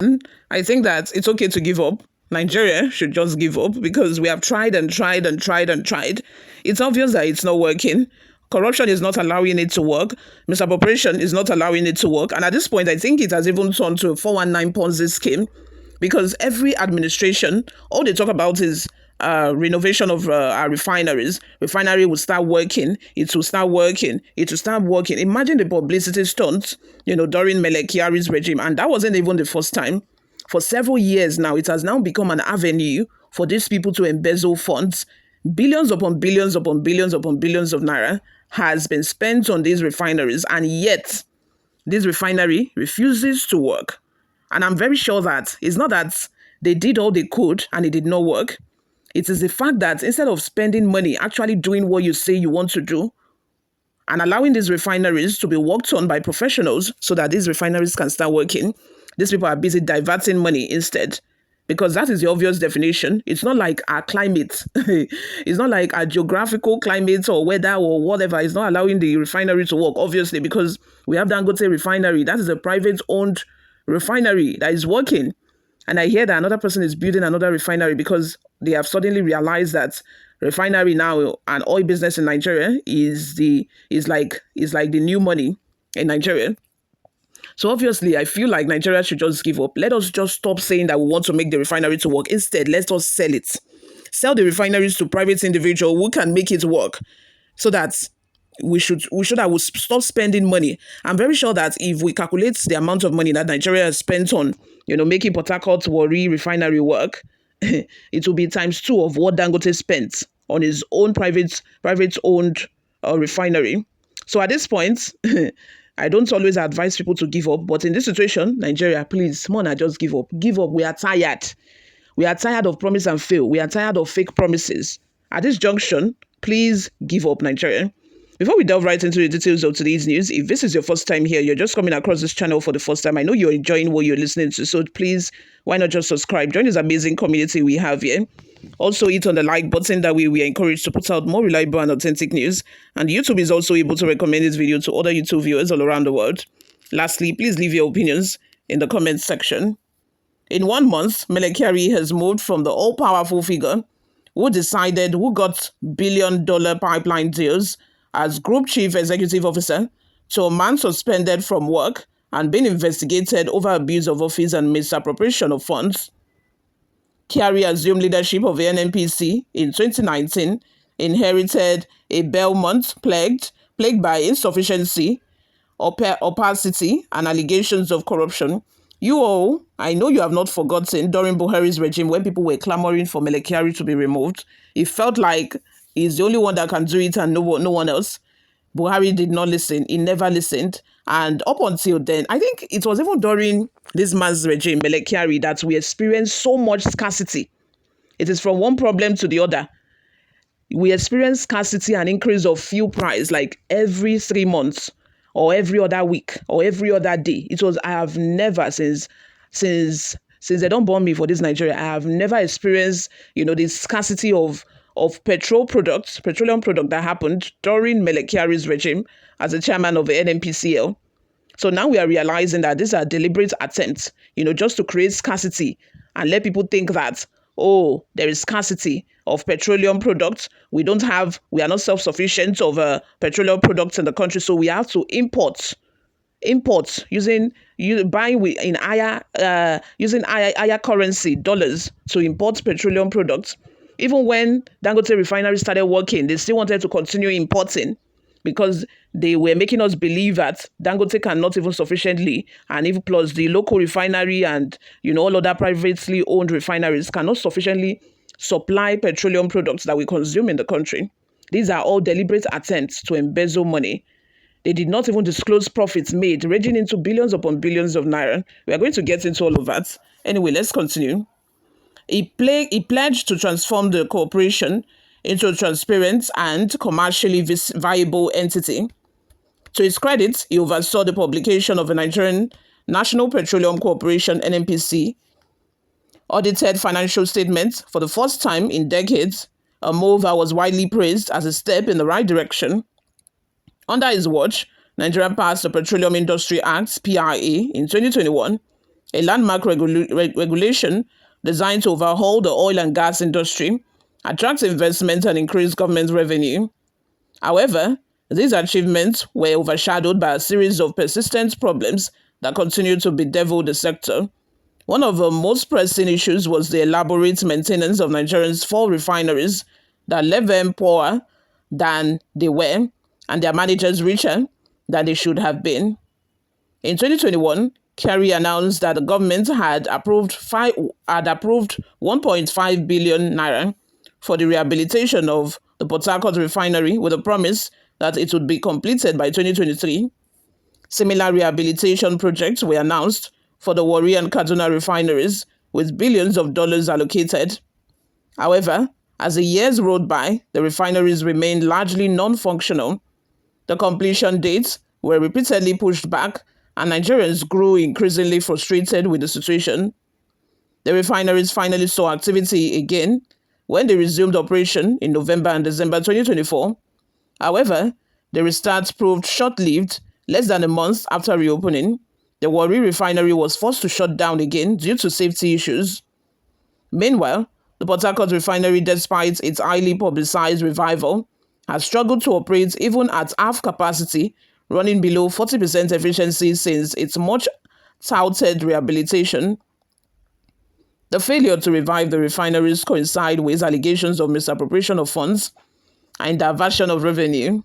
I think that it's okay to give up. Nigeria should just give up because we have tried and tried and tried and tried. It's obvious that it's not working. Corruption is not allowing it to work. Misappropriation is not allowing it to work. And at this point, I think it has even turned to a 419 Ponzi scheme because every administration, all they talk about is renovation of our refineries. Refinery will start working. It will start working. It will start working. Imagine the publicity stunts, during Kyari'S regime. And that wasn't even the first time. For several years now, it has now become an avenue for these people to embezzle funds. Billions upon billions upon billions upon billions of naira has been spent on these refineries, and yet this refinery refuses to work. And I'm very sure that it's not that they did all they could and it did not work. It is the fact that instead of spending money actually doing what you say you want to do and allowing these refineries to be worked on by professionals so that these refineries can start working, these people are busy diverting money instead. Because that is the obvious definition. It's not like our climate. It's not like our geographical climate or weather or whatever. It's not allowing the refinery to work, obviously, because we have Dangote Refinery. That is a private-owned refinery that is working. And I hear that another person is building another refinery because they have suddenly realized that refinery now and oil business in Nigeria is like the new money in Nigeria. So obviously, I feel like Nigeria should just give up. Let us just stop saying that we want to make the refinery to work. Instead, let us sell it. Sell the refineries to private individuals who can make it work so that we stop spending money. I'm very sure that if we calculate the amount of money that Nigeria has spent on, making Port Harcourt Warri refinery work, it will be times two of what Dangote spent on his own private owned refinery. So at this point, I don't always advise people to give up, but in this situation, Nigeria, please, Mona, just give up. Give up. We are tired. We are tired of promise and fail. We are tired of fake promises. At this junction, please give up, Nigeria. Before we delve right into the details of today's news, if this is your first time here, you're just coming across this channel for the first time, I know you're enjoying what you're listening to, so please, why not just subscribe? Join this amazing community we have here. Also, hit on the like button. That way we are encouraged to put out more reliable and authentic news. And YouTube is also able to recommend this video to other YouTube viewers all around the world. Lastly, please leave your opinions in the comments section. In 1 month, Kyari has moved from the all-powerful figure who got billion-dollar pipeline deals as Group Chief Executive Officer to a man suspended from work and being investigated over abuse of office and misappropriation of funds. Kyari assumed leadership of the NNPC in 2019, inherited a Belmont plagued by insufficiency, opacity, and allegations of corruption. You all, I know you have not forgotten during Buhari's regime when people were clamoring for Kyari to be removed. It felt like he's the only one that can do it and no one else. Buhari did not listen. He never listened. And up until then, I think it was even during this man's regime, Kyari, that we experienced so much scarcity. It is from one problem to the other. We experience scarcity and increase of fuel price like every 3 months or every other week or every other day. I have never, since they don't born me for this Nigeria, I have never experienced, this scarcity of petroleum product that happened during Kyari's regime as the chairman of the NNPCL. So now we are realizing that these are deliberate attempts, just to create scarcity and let people think that, oh, there is scarcity of petroleum products. We are not self-sufficient of petroleum products in the country, so we have to import using higher currency, dollars, to import petroleum products. Even when Dangote Refinery started working, they still wanted to continue importing because they were making us believe that Dangote cannot even sufficiently, and even plus the local refinery and all other privately owned refineries cannot sufficiently supply petroleum products that we consume in the country. These are all deliberate attempts to embezzle money. They did not even disclose profits made, ranging into billions upon billions of naira. We are going to get into all of that. Anyway, let's continue. He pledged to transform the corporation into a transparent and commercially viable entity. To his credit, he oversaw the publication of the Nigerian National Petroleum Corporation (NNPC) audited financial statements for the first time in decades, a move that was widely praised as a step in the right direction. Under his watch, Nigeria passed the Petroleum Industry Act (PIA) in 2021, a landmark regulation designed to overhaul the oil and gas industry, attract investment, and increase government revenue. However, these achievements were overshadowed by a series of persistent problems that continue to bedevil the sector. One of the most pressing issues was the elaborate maintenance of Nigeria's four refineries that left them poorer than they were and their managers richer than they should have been. In 2021, Kyari announced that the government had approved 1.5 billion naira for the rehabilitation of the Port Harcourt refinery with a promise that it would be completed by 2023. Similar rehabilitation projects were announced for the Warri and Kaduna refineries with billions of dollars allocated. However, as the years rolled by, the refineries remained largely non-functional. The completion dates were repeatedly pushed back, and Nigerians grew increasingly frustrated with the situation. The refineries finally saw activity again when they resumed operation in November and December 2024. However, the restart proved short-lived. Less than a month after reopening, the Warri refinery was forced to shut down again due to safety issues. Meanwhile, the Port Harcourt refinery, despite its highly publicized revival, has struggled to operate even at half capacity, running below 40% efficiency since its much-touted rehabilitation. The failure to revive the refineries coincide with allegations of misappropriation of funds and diversion of revenue.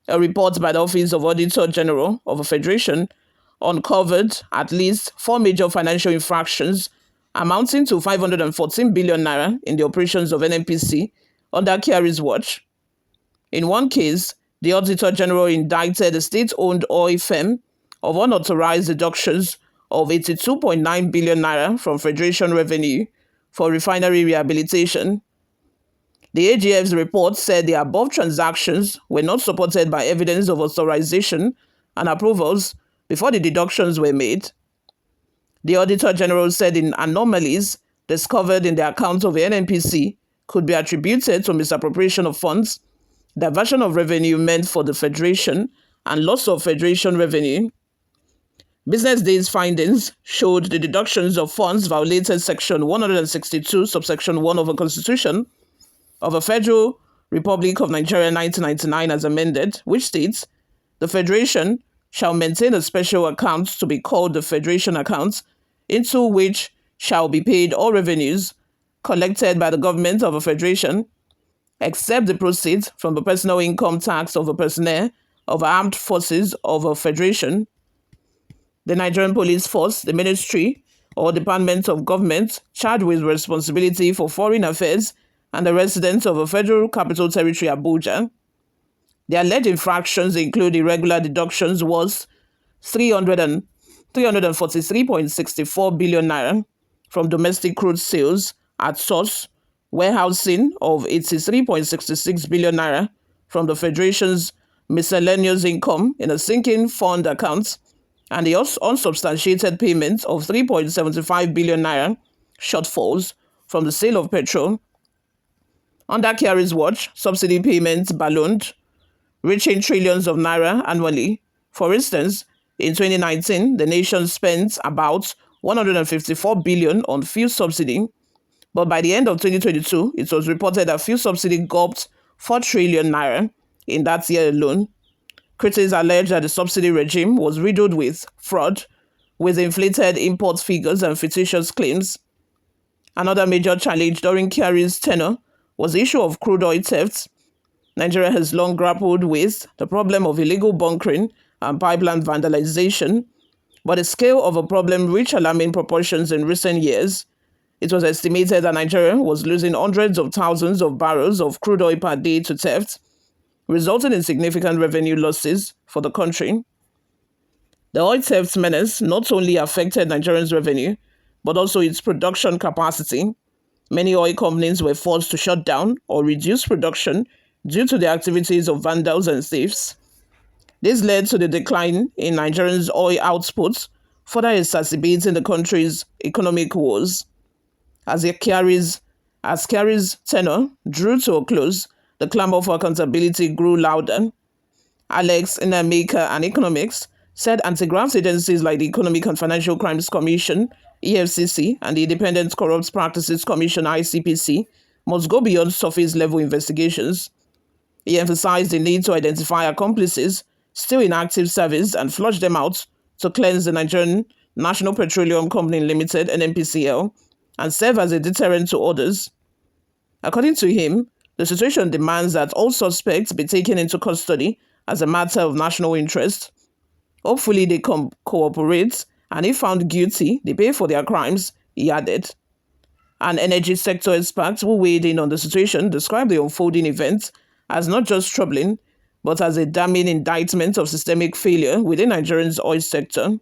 A report by the Office of Auditor General of the Federation uncovered at least four major financial infractions amounting to 514 billion naira in the operations of NNPC under Kyari'S watch. In one case, the Auditor General indicted a state-owned oil firm of unauthorized deductions of 82.9 billion naira from Federation revenue for refinery rehabilitation. The AGF's report said the above transactions were not supported by evidence of authorization and approvals before the deductions were made. The Auditor General said the anomalies discovered in the accounts of the NNPC could be attributed to misappropriation of funds, diversion of revenue meant for the Federation, and loss of Federation revenue. Business Day's findings showed the deductions of funds violated Section 162, subsection 1 of the Constitution of the Federal Republic of Nigeria 1999 as amended, which states, the Federation shall maintain a special account to be called the Federation Account, into which shall be paid all revenues collected by the government of the Federation, except the proceeds from the personal income tax of the personnel of armed forces of a federation, the Nigerian Police Force, the Ministry or Department of Government charged with responsibility for foreign affairs, and the residents of the Federal Capital Territory, Abuja. The alleged infractions include irregular deductions worth 343.64 billion naira from domestic crude sales at source, warehousing of 83.66 billion naira from the Federation's miscellaneous income in a sinking fund account, and the unsubstantiated payment of 3.75 billion naira shortfalls from the sale of petrol. Under Kyari'S watch, subsidy payments ballooned, reaching trillions of naira annually. For instance, in 2019, the nation spent about 154 billion on fuel subsidy, but by the end of 2022, it was reported that fuel subsidy gulped 4 trillion naira in that year alone. Critics allege that the subsidy regime was riddled with fraud, with inflated import figures and fictitious claims. Another major challenge during Kyari'S tenure was the issue of crude oil theft. Nigeria has long grappled with the problem of illegal bunkering and pipeline vandalization, but the scale of the problem reached alarming proportions in recent years. It was estimated that Nigeria was losing hundreds of thousands of barrels of crude oil per day to theft, resulting in significant revenue losses for the country. The oil theft menace not only affected Nigerians' revenue, but also its production capacity. Many oil companies were forced to shut down or reduce production due to the activities of vandals and thieves. This led to the decline in Nigerians' oil output, further exacerbating the country's economic woes. As Kyari'S tenure drew to a close, the clamor for accountability grew louder. Alex Inameka, an economist, said anti-graft agencies like the Economic and Financial Crimes Commission, EFCC, and the Independent Corrupt Practices Commission, ICPC, must go beyond surface-level investigations. He emphasized the need to identify accomplices still in active service and flush them out to cleanse the Nigerian National Petroleum Company Limited, NNPCL, and serve as a deterrent to others. According to him, the situation demands that all suspects be taken into custody as a matter of national interest. Hopefully they cooperate, and if found guilty, they pay for their crimes, he added. An energy sector expert who weighed in on the situation described the unfolding events as not just troubling, but as a damning indictment of systemic failure within Nigeria's oil sector.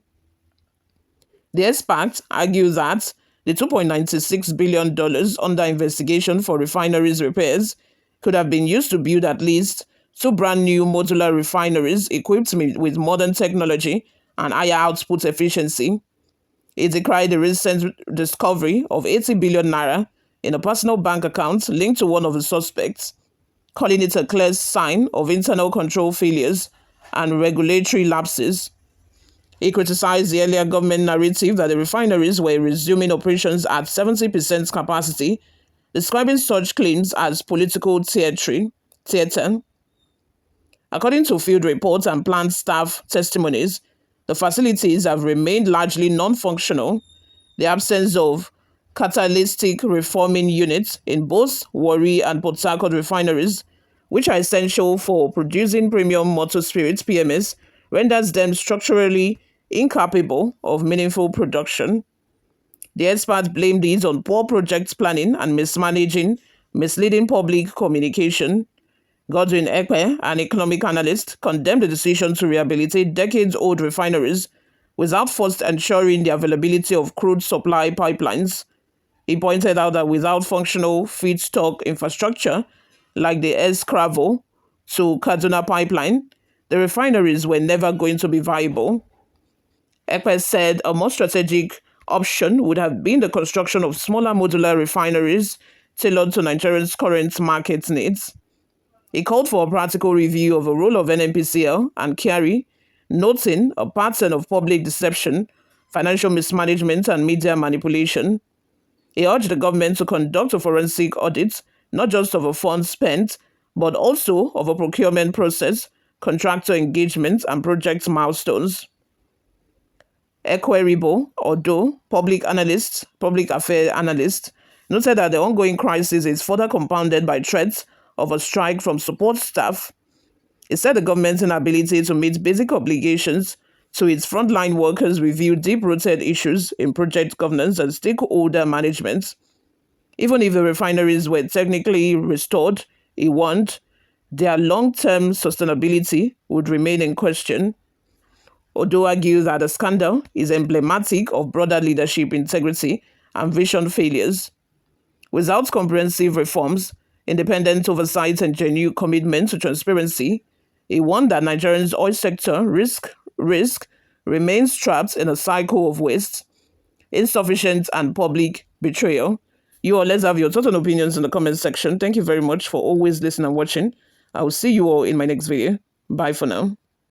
The expert argued that the $2.96 billion under investigation for refineries repairs could have been used to build at least 2 brand new modular refineries equipped with modern technology and higher output efficiency. It decried the recent discovery of 80 billion naira in a personal bank account linked to one of the suspects, calling it a clear sign of internal control failures and regulatory lapses. He criticized the earlier government narrative that the refineries were resuming operations at 70% capacity, describing such claims as political theatre. According to field reports and plant staff testimonies, the facilities have remained largely non-functional. The absence of catalytic reforming units in both Warri and Port Harcourt refineries, which are essential for producing premium motor spirits (PMS), renders them structurally incapable of meaningful production. The experts blamed these on poor project planning and misleading public communication. Godwin Ekpe, an economic analyst, condemned the decision to rehabilitate decades-old refineries without first ensuring the availability of crude supply pipelines. He pointed out that without functional feedstock infrastructure, like the Escravo to Kaduna pipeline, the refineries were never going to be viable. Ekpe said a more strategic option would have been the construction of smaller modular refineries tailored to Nigeria's current market needs. He called for a practical review of the role of NNPCL and Kyari, noting a pattern of public deception, financial mismanagement, and media manipulation. He urged the government to conduct a forensic audit, not just of a fund spent, but also of a procurement process, contractor engagement, and project milestones. Okoye Odo, public affairs analyst, noted that the ongoing crisis is further compounded by threats of a strike from support staff. He said the government's inability to meet basic obligations to its frontline workers revealed deep-rooted issues in project governance and stakeholder management. Even if the refineries were technically restored, he warned, their long-term sustainability would remain in question. Odo argues that the scandal is emblematic of broader leadership integrity and vision failures. Without comprehensive reforms, independent oversight, and genuine commitment to transparency, he warned that Nigeria's oil sector risk remains trapped in a cycle of waste, insufficient, and public betrayal. You all, let's have your thoughts and opinions in the comment section. Thank you very much for always listening and watching. I will see you all in my next video. Bye for now.